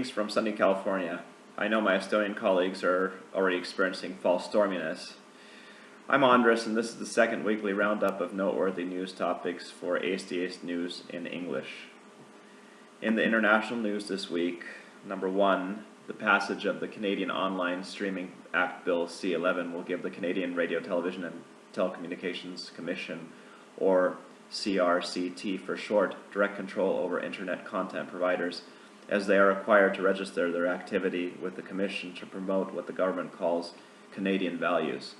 Greetings from sunny California. I know my Estonian colleagues are already experiencing fall storminess. I'm Andres, and this is the second weekly roundup of noteworthy news topics for EestiEest news in English. In the international news this week, number 1, the passage of the Canadian Online Streaming Act Bill C-11 will give the Canadian Radio, Television and Telecommunications Commission, or CRCT for short, direct control over internet content providers, as they are required to register their activity with the Commission to promote what the government calls Canadian values.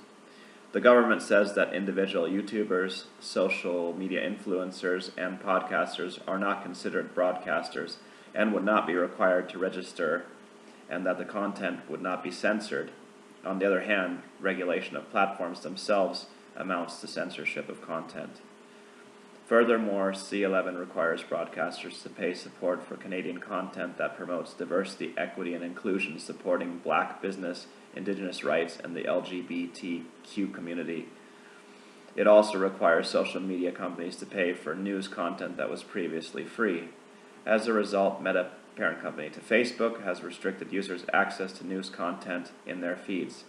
The government says that individual YouTubers, social media influencers, and podcasters are not considered broadcasters and would not be required to register, and that the content would not be censored. On the other hand, regulation of platforms themselves amounts to censorship of content. Furthermore, C-11 requires broadcasters to pay support for Canadian content that promotes diversity, equity, and inclusion, supporting Black business, Indigenous rights, and the LGBTQ community. It also requires social media companies to pay for news content that was previously free. As a result, Meta, parent company to Facebook, has restricted users' access to news content in their feeds.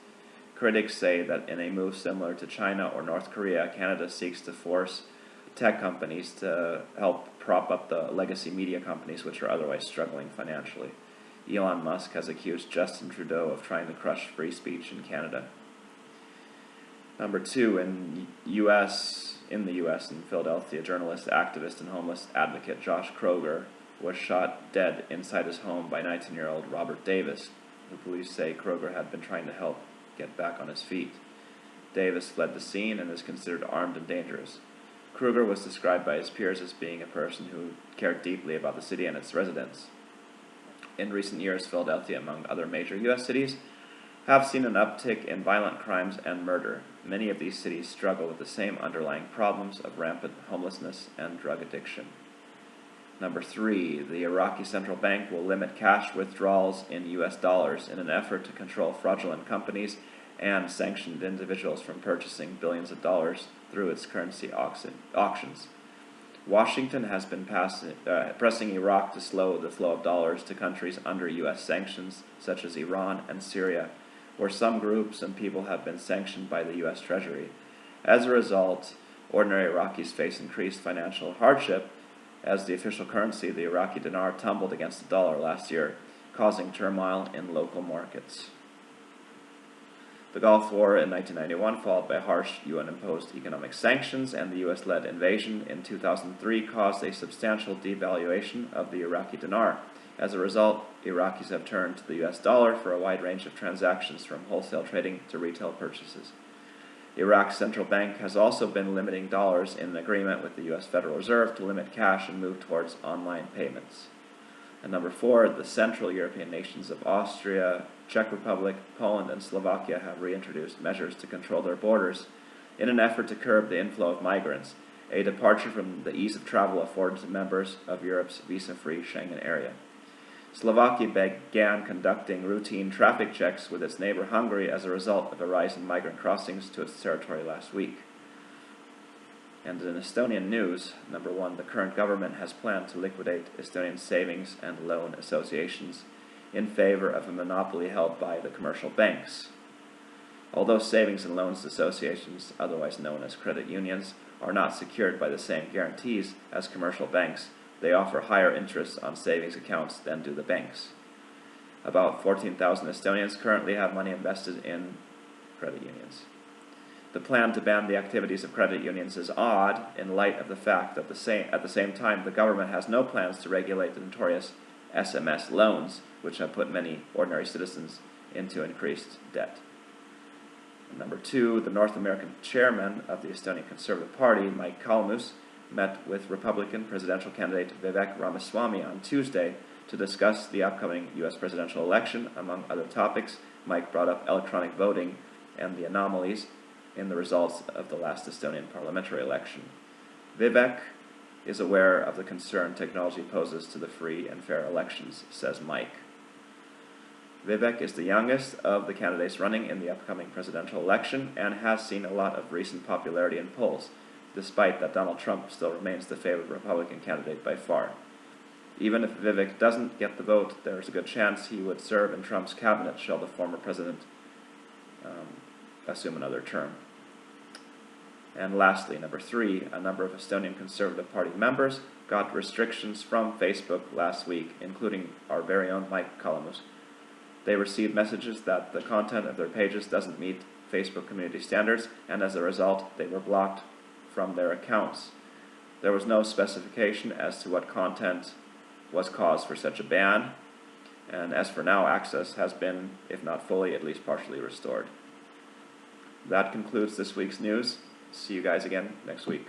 Critics say that in a move similar to China or North Korea, Canada seeks to force tech companies to help prop up the legacy media companies which are otherwise struggling financially. Elon Musk has accused Justin Trudeau of trying to crush free speech in Canada. Number 2, in the U.S., in Philadelphia, journalist, activist, and homeless advocate Josh Kroger was shot dead inside his home by 19-year-old Robert Davis. The police say Kroger had been trying to help get back on his feet. Davis fled the scene and is considered armed and dangerous. Kruger was described by his peers as being a person who cared deeply about the city and its residents. In recent years, Philadelphia, among other major U.S. cities, have seen an uptick in violent crimes and murder. Many of these cities struggle with the same underlying problems of rampant homelessness and drug addiction. Number 3, the Iraqi Central Bank will limit cash withdrawals in U.S. dollars in an effort to control fraudulent companies and sanctioned individuals from purchasing billions of dollars through its currency auctions. Washington has been pressing Iraq to slow the flow of dollars to countries under U.S. sanctions, such as Iran and Syria, where some groups and people have been sanctioned by the U.S. Treasury. As a result, ordinary Iraqis face increased financial hardship, as the official currency, the Iraqi dinar, tumbled against the dollar last year, causing turmoil in local markets. The Gulf War in 1991, followed by harsh UN-imposed economic sanctions, and the U.S.-led invasion in 2003 caused a substantial devaluation of the Iraqi dinar. As a result, Iraqis have turned to the U.S. dollar for a wide range of transactions, from wholesale trading to retail purchases. Iraq's central bank has also been limiting dollars in an agreement with the U.S. Federal Reserve to limit cash and move towards online payments. And number 4, the Central European nations of Austria, Czech Republic, Poland, and Slovakia have reintroduced measures to control their borders in an effort to curb the inflow of migrants, a departure from the ease of travel afforded to members of Europe's visa-free Schengen area. Slovakia began conducting routine traffic checks with its neighbor Hungary as a result of a rise in migrant crossings to its territory last week. And in Estonian news, number 1, the current government has planned to liquidate Estonian savings and loan associations in favor of a monopoly held by the commercial banks. Although savings and loans associations, otherwise known as credit unions, are not secured by the same guarantees as commercial banks, they offer higher interest on savings accounts than do the banks. About 14,000 Estonians currently have money invested in credit unions. The plan to ban the activities of credit unions is odd in light of the fact that at the same time the government has no plans to regulate the notorious SMS loans, which have put many ordinary citizens into increased debt. And number 2, the North American chairman of the Estonian Conservative Party, Mike Kalmus, met with Republican presidential candidate Vivek Ramaswamy on Tuesday to discuss the upcoming U.S. presidential election. Among other topics, Mike brought up electronic voting and the anomalies in the results of the last Estonian parliamentary election. Vivek is aware of the concern technology poses to the free and fair elections, says Mike. Vivek is the youngest of the candidates running in the upcoming presidential election and has seen a lot of recent popularity in polls, despite that Donald Trump still remains the favored Republican candidate by far. Even if Vivek doesn't get the vote, there's a good chance he would serve in Trump's cabinet shall the former president assume another term. And lastly, number 3, a number of Estonian Conservative Party members got restrictions from Facebook last week, including our very own Mike Kalamus. They received messages that the content of their pages doesn't meet Facebook community standards, and as a result, they were blocked from their accounts. There was no specification as to what content was cause for such a ban, and as for now, access has been, if not fully, at least partially restored. That concludes this week's news. See you guys again next week.